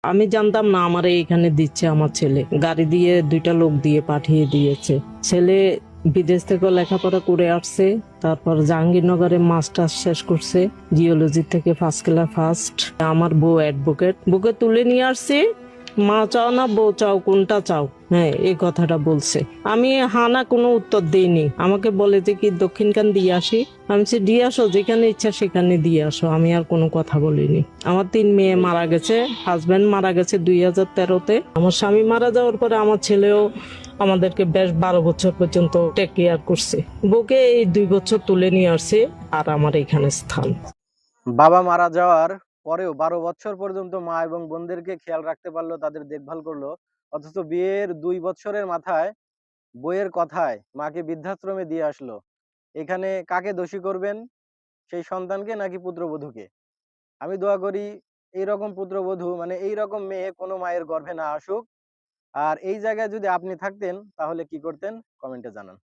আমি জানতাম না আমার এইখানে দিচ্ছে। আমার ছেলে গাড়ি দিয়ে দুইটা লোক দিয়ে পাঠিয়ে দিয়েছে। ছেলে বিদেশ থেকে লেখাপড়া করে আসছে, তারপর জাহাঙ্গীরনগরে মাস্টার্স শেষ করছে, জিওলজি থেকে ফার্স্ট ক্লাস ফার্স্ট। আমার বউ অ্যাডভোকেট, বুকে তুলে নিয়ে আসছে। মা চাও না বউ চাও, কোনটা চাও? হ্যাঁ, এই কথাটা বলছে। আমি হানা কোনো উত্তর দিইনি। আমাকে বলে যে কি দক্ষিণখান দিয়ে আসি। আমি বলছি, দিয়ে আসো, যেখানে ইচ্ছা সেখানে দিয়ে আসো। আমি আর কোনো কথা বলিনি। আমার 3 মেয়ে মারা গেছে। হাজবেন্ড মারা গেছে 2013-তে। আমার স্বামী মারা যাওয়ার পরে আমার ছেলেও আমাদেরকে বেশ 12 বছর পর্যন্ত টেক কেয়ার করছে। বউকে এই 2 বছর তুলে নিয়ে আসছে, আর আমার এখানে স্থান। বাবা মারা যাওয়ার পরেও 12 বছর পর্যন্ত মা এবং বোনদেরকে খেয়াল রাখতে পারলো, তাদের দেখভাল করলো। অথচ বিয়ের 2 বছরের মাথায় বইয়ের কথায় মাকে বৃদ্ধাশ্রমে দিয়ে আসলো। এখানে কাকে দোষী করবেন? সেই সন্তানকে নাকি পুত্রবধূকে? আমি দোয়া করি এইরকম পুত্রবধূ, মানে এইরকম মেয়ে কোনো মায়ের গর্ভে না আসুক। আর এই জায়গায় যদি আপনি থাকতেন তাহলে কি করতেন? কমেন্টে জানান।